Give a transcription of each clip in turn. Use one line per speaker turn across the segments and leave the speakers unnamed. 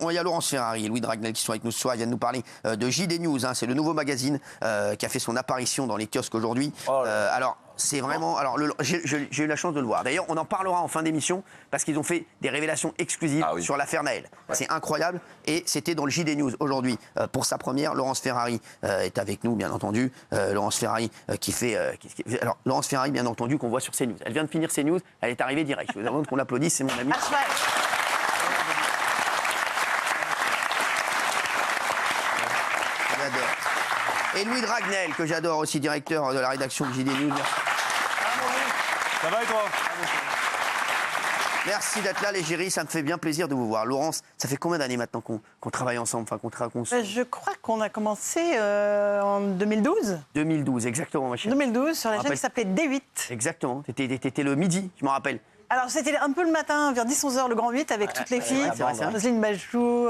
il y a Laurence Ferrari et Louis Dragnel qui sont avec nous ce soir. Ils viennent nous parler de JD News. Hein, c'est le nouveau magazine qui a fait son apparition dans les kiosques aujourd'hui. Alors, c'est vraiment... Alors, j'ai eu la chance de le voir. D'ailleurs, on en parlera en fin d'émission parce qu'ils ont fait des révélations exclusives sur l'affaire Naël. Ouais. C'est incroyable. Et c'était dans le JD News aujourd'hui. Pour sa première, Laurence Ferrari est avec nous, bien entendu. Laurence Ferrari qui fait... Alors, Laurence Ferrari, bien entendu, qu'on voit sur CNews. Elle vient de finir CNews. Elle est arrivée direct. Je vous demande qu'on l'applaudisse. C'est mon ami. Et Louis Dragnel, que j'adore aussi, directeur de la rédaction de JD News.
Ça va et toi?
Merci d'être là, l'égérie, ça me fait bien plaisir de vous voir. Laurence, ça fait combien d'années maintenant qu'on travaille ensemble,
Je crois qu'on a commencé en 2012.
2012, exactement, ma chérie.
2012, sur la chaîne qui s'appelait D8.
Exactement, t'étais le midi, je m'en rappelle.
Alors, c'était un peu le matin, vers 10-11 h, le Grand 8, avec toutes les filles. Roselyne Bachelot,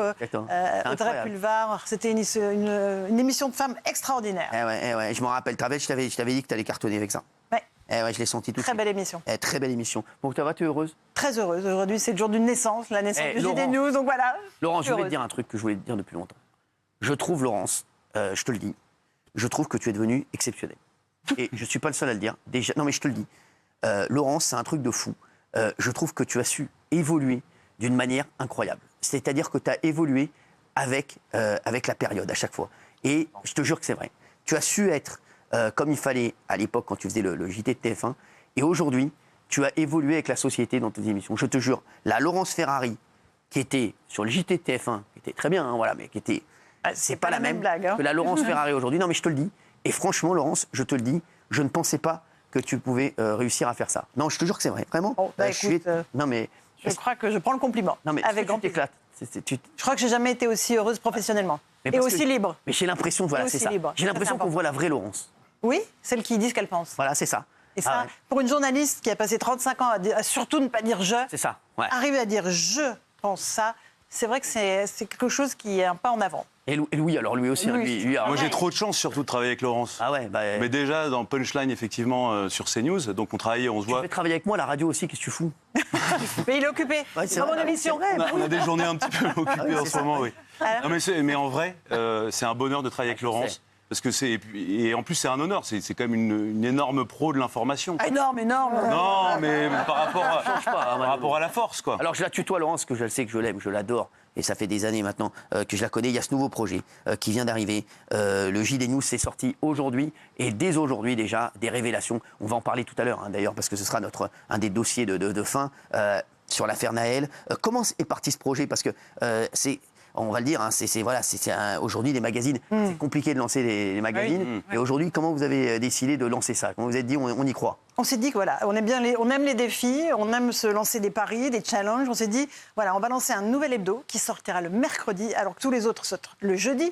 Audrey Pulvar. C'était une émission de femmes extraordinaire.
Ouais, je m'en rappelle. Je t'avais dit que t'allais cartonner avec ça. Ouais, je l'ai senti tout de suite.
Très belle émission.
Très belle émission. Bon, ça va, tu es heureuse?
Très heureuse. Aujourd'hui, c'est le jour d'une naissance, la naissance de JD News, donc voilà.
Laurence, je voulais te dire un truc que je voulais te dire depuis longtemps. Je trouve, Laurence, je te le dis, je trouve que tu es devenue exceptionnelle. Et je ne suis pas le seul à le dire. Déjà, non, mais je te le dis. Laurence, c'est un truc de fou. Je trouve que tu as su évoluer d'une manière incroyable. C'est-à-dire que tu as évolué avec la période à chaque fois. Et je te jure que c'est vrai. Tu as su être comme il fallait à l'époque quand tu faisais le JT de TF1. Et aujourd'hui, tu as évolué avec la société dans tes émissions. Je te jure, la Laurence Ferrari, qui était sur le JT de TF1, qui était très bien, hein, voilà, mais qui était... c'est pas la même blague, que la Laurence Ferrari aujourd'hui. Non, mais je te le dis. Et franchement, Laurence, je te le dis, je ne pensais pas que tu pouvais réussir à faire ça. Non, je te jure que c'est vrai, vraiment.
Oh, écoute,
non, mais...
Je crois que je prends le compliment.
Non, mais
avec
tu t'éclates.
Je crois que j'ai jamais été aussi heureuse professionnellement. Et aussi libre.
Mais j'ai l'impression, voilà, c'est ça. J'ai l'impression qu'on voit la vraie Laurence.
Oui, celle qui dit ce qu'elle pense.
Voilà, c'est ça.
Et ça, pour une journaliste qui a passé 35 ans à surtout ne pas dire « je »,
c'est ça,
arriver à dire « je pense ça », c'est vrai que c'est quelque chose qui est un pas en avant.
Et Louis, alors lui aussi. Lui,
moi, j'ai trop de chance surtout de travailler avec Laurence.
Ah ouais,
mais déjà, dans Punchline, effectivement, sur CNews, donc on travaillait, on se voit.
Tu veux travailler avec moi à la radio aussi, qu'est-ce que tu fous?
Mais il est occupé, c'est mon émission.
On a des journées un petit peu occupées en ce moment, oui. Non, mais en vrai, c'est un bonheur de travailler avec Laurence. Parce que et en plus, c'est un honneur. C'est quand même une énorme pro de l'information.
Énorme.
Non, mais par rapport à la force, quoi.
Alors, je la tutoie, Laurence, que je sais que je l'aime, je l'adore. Et ça fait des années maintenant que je la connais. Il y a ce nouveau projet qui vient d'arriver. Le JD News s'est sorti aujourd'hui. Et dès aujourd'hui, déjà, des révélations. On va en parler tout à l'heure, hein, d'ailleurs, parce que ce sera un des dossiers de fin sur l'affaire Naël. Comment est parti ce projet? Parce que c'est... On va le dire, hein, aujourd'hui les magazines, c'est compliqué de lancer les magazines. Et aujourd'hui, comment vous avez décidé de lancer ça? Comment vous avez dit on y croit?
On s'est dit que voilà, on aime les défis, on aime se lancer des paris, des challenges. On s'est dit voilà, on va lancer un nouvel hebdo qui sortira le mercredi, alors que tous les autres sortent le jeudi.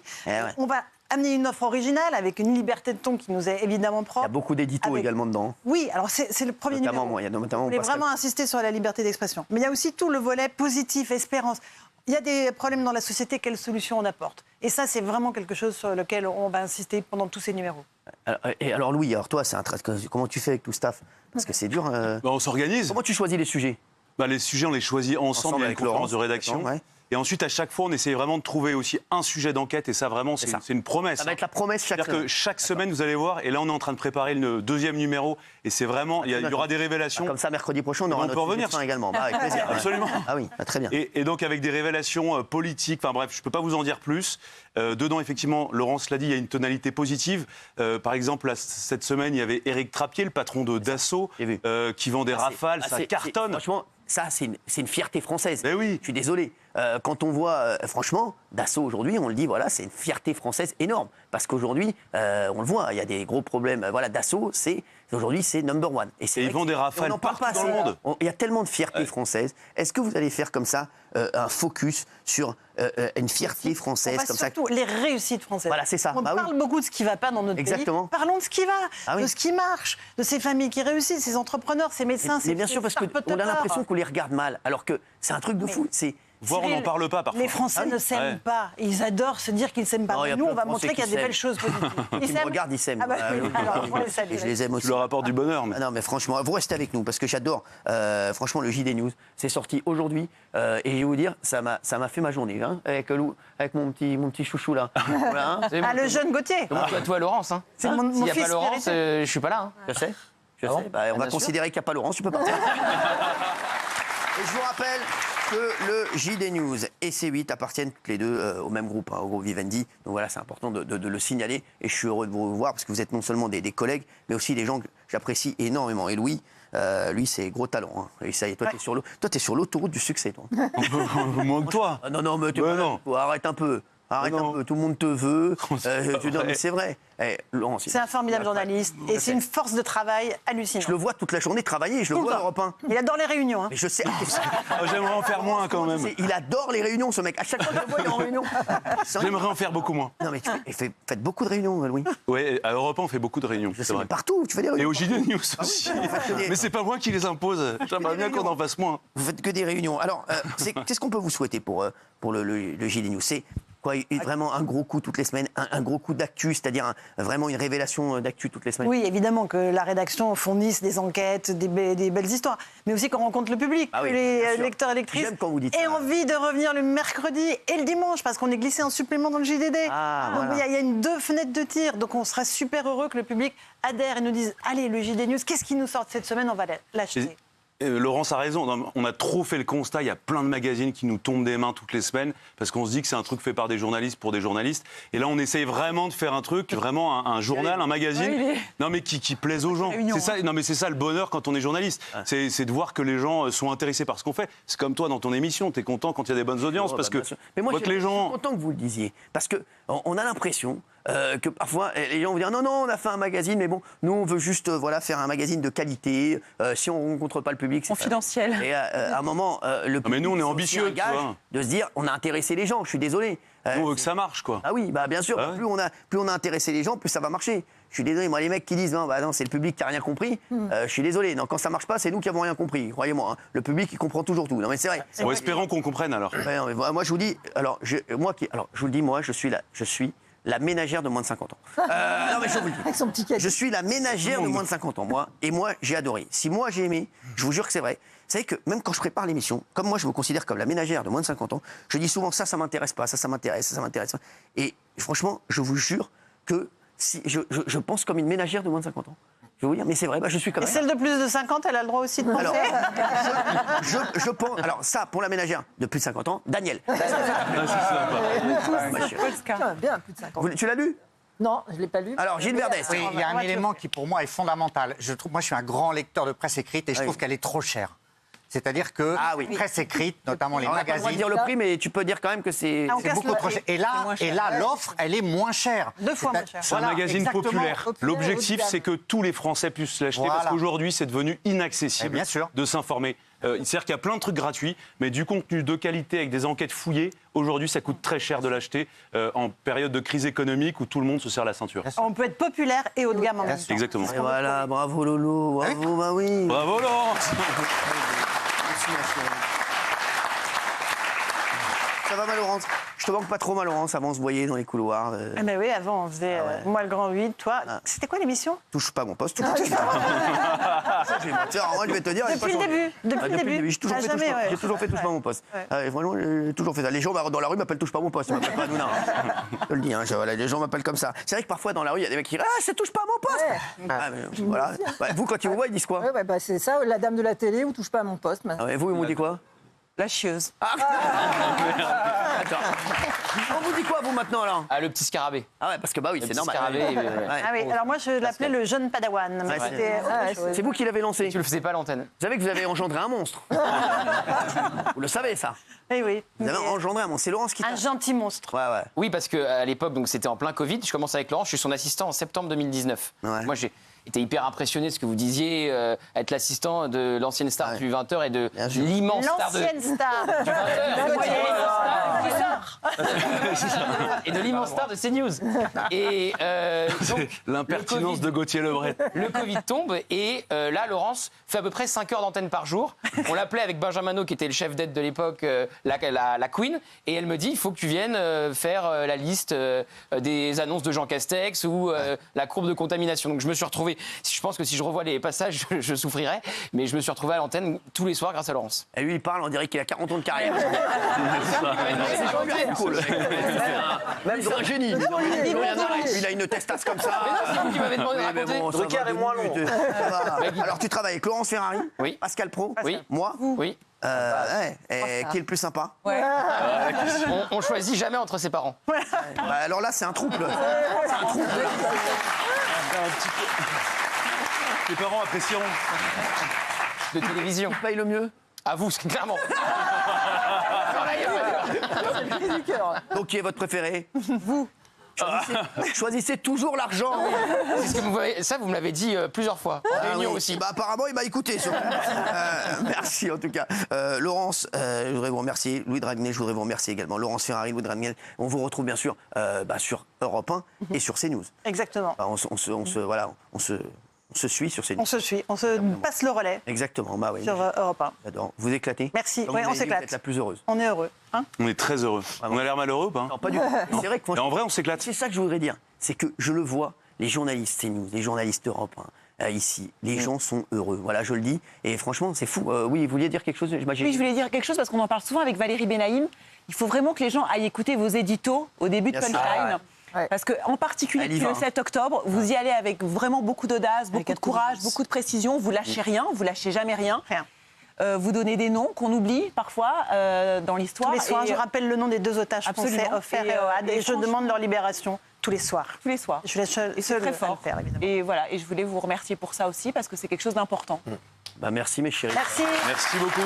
On va amener une offre originale avec une liberté de ton qui nous est évidemment propre.
Il y a beaucoup d'éditos également dedans.
Oui, alors c'est le premier numéro. On voulait vraiment insister sur la liberté d'expression. Mais il y a aussi tout le volet positif, espérance. Il y a des problèmes dans la société, quelles solutions on apporte? Et ça, c'est vraiment quelque chose sur lequel on va insister pendant tous ces numéros.
Alors Louis, toi, comment tu fais avec tout staff? Parce que c'est dur.
On s'organise.
Comment tu choisis les sujets?
Les sujets, on les choisit ensemble avec Laurence de rédaction. Et ensuite, à chaque fois, on essaye vraiment de trouver aussi un sujet d'enquête. Et ça, vraiment, c'est une promesse.
Ça va être la promesse chaque semaine.
C'est-à-dire que chaque semaine, vous allez voir. Et là, on est en train de préparer le deuxième numéro. Et c'est vraiment, il y aura des révélations.
Comme ça, mercredi prochain, on aura notre revenir également. Avec plaisir.
Absolument.
Ah oui, très bien.
Et donc, avec des révélations politiques. Enfin bref, je ne peux pas vous en dire plus. Dedans, effectivement, Laurence l'a dit, il y a une tonalité positive. Par exemple, cette semaine, il y avait Éric Trappier, le patron de Dassault, qui vend des Rafales. Ça cartonne.
Franchement, ça, c'est une fierté française.
Mais oui.
Je suis désolé. Quand on voit, franchement, Dassault aujourd'hui, on le dit, voilà, c'est une fierté française énorme. Parce qu'aujourd'hui, on le voit, il y a des gros problèmes. Voilà, Dassault, aujourd'hui, c'est number one.
Et ils vendent des Rafales partout dans le monde.
Il y a tellement de fierté française. Est-ce que vous allez faire comme ça un focus sur une fierté française comme
surtout les réussites françaises.
Voilà, c'est ça.
On parle beaucoup de ce qui ne va pas dans notre pays. Parlons de ce qui va, de ce qui marche, de ces familles qui réussissent, ces entrepreneurs, ces médecins,
mais bien sûr, parce qu'on a l'impression qu'on les regarde mal, alors que c'est un truc de fou.
voire on n'en parle pas parfois.
Les Français ne s'aiment pas. Ils adorent se dire qu'ils ne s'aiment pas.
Non,
Nous, on va montrer qu'il y a des belles choses positives.
Ils me regardent, ils s'aiment.
Ah bah, oui. Alors, on les salue.
Et je les aime aussi.
Tu leur apportes du bonheur. Mais...
Ah non, mais franchement, vous restez avec nous parce que j'adore. Franchement, le JD News, c'est sorti aujourd'hui et je vais vous dire, ça m'a fait ma journée hein, avec mon petit chouchou là. Voilà, hein.
Le jeune Gauthier.
Comment toi, Laurence hein.
C'est mon
S'il n'y a
fils
pas Laurence, je suis pas là. Hein.
Je sais.
Ah bon
Bah, on va
bien sûr.
considérer qu'il n'y a pas Laurence, tu peux partir. Et je vous rappelle que le JD News et C8 appartiennent toutes les deux au même groupe, hein, au groupe Vivendi. Donc voilà, c'est important de le signaler. Et je suis heureux de vous voir parce que vous êtes non seulement des collègues, mais aussi des gens que j'apprécie énormément. Et Louis, lui, c'est gros talent. Hein. Et ça y est, toi, t'es sur l'autoroute du succès, toi.
Moins que toi.
Ah, non, mais
non.
arrête un peu. Arrête un peu, tout le monde te veut. Non, mais c'est vrai. Laurent,
C'est un formidable journaliste et c'est une force de travail hallucinante.
Je le vois toute la journée travailler, je le vois à Europe 1.
Il adore les réunions. Hein.
Mais je sais.
J'aimerais en faire moins quand même.
Il adore les réunions, ce mec. À chaque fois que je le vois, il est en réunion.
J'aimerais en faire beaucoup moins.
Non, mais faites beaucoup de réunions, Louis.
Oui, à Europe 1, on fait beaucoup de réunions.
Je
C'est
sais,
vrai.
mais partout, tu fais des réunions.
Et au JD News aussi.
oui.
Mais c'est pas moi qui les impose. J'aimerais bien qu'on en fasse moins.
Vous faites que des réunions. Alors, qu'est-ce qu'on peut vous souhaiter pour le JD News? C'est quoi, vraiment un gros coup toutes les semaines, un gros coup d'actu, c'est-à-dire vraiment une révélation d'actu toutes les semaines?
Oui, évidemment que la rédaction fournisse des enquêtes, des belles histoires, mais aussi qu'on rencontre le public,
Ah oui,
que
bien
les
sûr.
lecteurs et lectrices
J'aime quand vous dites
aient
ça.
envie de revenir le mercredi et le dimanche, parce qu'on est glissé en supplément dans le JDD.
Ah,
Donc
voilà.
il y a deux fenêtres de tir, donc on sera super heureux que le public adhère et nous dise « Allez, le JD News, qu'est-ce qui nous sort cette semaine? On va l'acheter. »
Laurence a raison, on a trop fait le constat, il y a plein de magazines qui nous tombent des mains toutes les semaines parce qu'on se dit que c'est un truc fait par des journalistes pour des journalistes. Et là, on essaye vraiment de faire un truc, vraiment un journal, un magazine, non mais qui plaise aux gens. C'est ça, non mais c'est ça le bonheur quand on est journaliste, c'est de voir que les gens sont intéressés par ce qu'on fait. C'est comme toi dans ton émission, t'es content quand il y a des bonnes audiences parce que
mais moi,
voit que les gens...
je suis content que vous le disiez parce que on a l'impression que parfois les gens vont dire non, on a fait un magazine, mais bon, nous on veut juste faire un magazine de qualité. Si on rencontre pas le public, c'est
confidentiel.
Et à un moment, le public,
mais nous, on est
c'est aussi
ambitieux,
un gage
tu vois.
de se dire on a intéressé les gens. Je suis désolé.
on veut que ça marche, quoi.
Ah oui, bah bien sûr.
Ah ouais.
Plus on a intéressé les gens, plus ça va marcher. Je suis désolé, moi les mecs qui disent non, c'est le public qui a rien compris. Je suis désolé. Non, quand ça marche pas, c'est nous qui avons rien compris. Croyez-moi, hein. Le public il comprend toujours tout. Non mais c'est vrai.
En espérant qu'on comprenne alors.
Ouais, non, mais moi je vous dis, je vous le dis, moi je suis la ménagère de moins de 50 ans. Non mais je vous le dis.
Avec son petit caddie.
Je suis la ménagère de moins de 50 ans, moi. Et moi, j'ai adoré. Si moi, j'ai aimé, je vous jure que c'est vrai. Vous savez que même quand je prépare l'émission, comme moi, je me considère comme la ménagère de moins de 50 ans, je dis souvent ça m'intéresse pas, ça m'intéresse, ça m'intéresse pas. Et franchement, je vous jure que si, je pense comme une ménagère de moins de 50 ans. Je vais vous dire, mais c'est vrai, je suis comme
Et
elle.
celle de plus de 50, elle a le droit aussi de penser.
Alors, je pense. Alors, ça, pour la ménagère de plus de 50 ans, Daniel.
Bien, plus de 50.
Tu l'as lu?
Non, je ne l'ai pas lu.
Alors, Gilles Verdès.
Oui, il y a un élément qui, pour moi, est fondamental. Moi, je suis un grand lecteur de presse écrite et je trouve qu'elle est trop chère. C'est-à-dire que presse écrite, notamment les
On n'a pas le droit de
magazines,
dire le prix, mais tu peux dire quand même que c'est...
c'est beaucoup trop cher. Et là, l'offre, elle est moins chère.
2 fois moins cher.
C'est un magazine
exactement.
populaire. L'objectif,
haut de gamme.
c'est que tous les Français puissent l'acheter parce
Voilà.
qu'aujourd'hui, c'est devenu inaccessible
bien sûr.
de s'informer. C'est-à-dire qu'il y a plein de trucs gratuits, mais du contenu de qualité avec des enquêtes fouillées, aujourd'hui, ça coûte très cher de l'acheter en période de crise économique où tout le monde se serre la ceinture.
On peut être populaire et haut de gamme en même temps.
Exactement.
Et voilà, bravo Lolo, bravo, bah oui.
Bravo Laurence.
Merci, ma chérie. Ça va, ma Laurence? Je te manque pas trop, ma Laurence. Avant, on se voyait dans les couloirs.
Ah ben oui, avant, on faisait moi le grand 8, toi. C'était quoi l'émission?
Touche pas mon poste. Touche pas. Moi, je vais te dire. elle a pas
Depuis le
changé.
début. Depuis le début.
J'ai toujours
Ah,
fait
jamais,
touche pas. J'ai toujours fait touche pas mon poste. Franchement, j'ai toujours fait ça. Les gens dans la rue m'appellent touche pas mon poste. Ils m'appellent pas Nouna. Je te le dis. Voilà, les gens m'appellent comme ça. C'est vrai que parfois dans la rue, il y a des mecs qui disent ça touche pas mon poste. Mais voilà. Vous, quand ils vous voient, ils disent quoi?
Ouais, bah, c'est ça, la dame de la télé, ou touche pas à mon poste.
Et vous, ils m'ont dit quoi?
La chieuse.
Attends. On vous dit quoi, vous, maintenant, alors?
Ah, le petit scarabée.
Ah ouais, parce que bah oui,
Le
c'est
petit
normal.
scarabée,
Ouais.
Ah oui, alors moi je l'appelais le jeune padawan. Mais
Ouais,
c'était autre chose.
C'est vous qui l'avez lancé.
Tu le faisais pas à l'antenne.
Vous savez que vous avez engendré un monstre. Vous le savez, ça.
Eh oui.
Vous avez engendré un monstre. C'est Laurence qui
Un gentil monstre.
Ouais.
Oui, parce qu'à l'époque, donc c'était en plein Covid. Je commence avec Laurent, je suis son assistant en septembre 2019.
Ouais.
Moi, j'ai été hyper impressionné de ce que vous disiez, être l'assistant de l'ancienne star du 20h et de
Bien sûr.
l'immense star de...
L'ancienne star.
du 20h. et de l'immense star de CNews. Et donc,
l'impertinence de Gauthier Lebret.
Le Covid tombe et là, Laurence fait à peu près 5 heures d'antenne par jour. On l'appelait avec Benjamin Manot, qui était le chef d'aide de l'époque, la Queen, et elle me dit, il faut que tu viennes faire la liste des annonces de Jean Castex ou la courbe de contamination. Donc je me suis retrouvé, je pense que si je revois les passages, je souffrirais, mais je me suis retrouvé à l'antenne tous les soirs grâce à Laurence.
Et lui, il parle, on dirait qu'il a 40 ans de carrière. Même c'est un génie. Il a une testasse comme ça.
C'est vous qui m'avez demandé de raconter.
Drucker est moins long. Alors, tu travailles avec Laurence Ferrari,
oui.
Pascal Praud,
oui.
moi.
Oui.
Qui est le plus sympa?
On choisit jamais entre ses parents.
Alors là, c'est un trouble. C'est un trouble.
Tes parents apprécieront.
De télévision.
Qui paye le mieux?
À vous, c'est clairement.
Donc, qui est votre préféré? Vous. Choisissez toujours l'argent.
C'est ce que vous me l'avez dit plusieurs fois. En réunion aussi.
Apparemment, il m'a écouté. Merci en tout cas. Laurence, je voudrais vous remercier. Louis Dragnel, je voudrais vous remercier également. Laurence Ferrari, Louis Dragnel. On vous retrouve bien sûr sur Europe 1 et sur CNews.
Exactement.
On se suit sur CNews.
On se suit, on se passe le relais.
Exactement, oui.
Sur Europe 1.
J'adore. Vous éclatez?
Merci, oui, on s'éclate.
Vous êtes la plus heureuse.
On est heureux. Hein,
on est très heureux. On a l'air malheureux ou pas?
Non, pas du tout. C'est vrai que
en vrai, on s'éclate.
C'est ça que je voudrais dire. C'est que je le vois, les journalistes CNews, les journalistes Europe 1, ici, les gens sont heureux. Voilà, je le dis. Et franchement, c'est fou. Oui, vous vouliez dire quelque chose?
Oui, je voulais dire quelque chose parce qu'on en parle souvent avec Valérie Benaïm. Il faut vraiment que les gens aillent écouter vos éditos au début de Punchline. Parce qu'en particulier, depuis le 7 octobre, vous y allez avec vraiment beaucoup d'audace, beaucoup de courage, beaucoup de précision. Vous lâchez rien, vous lâchez jamais rien. Vous donnez des noms qu'on oublie parfois dans l'histoire.
Tous les soirs, je rappelle le nom des 2 otages français offerts et je demande leur libération. Tous les soirs.
Tous les soirs.
Je laisse seul
très fort.
le faire, évidemment.
Et voilà, et je voulais vous remercier pour ça aussi, parce que c'est quelque chose d'important.
Merci mes chéris.
Merci.
Merci beaucoup.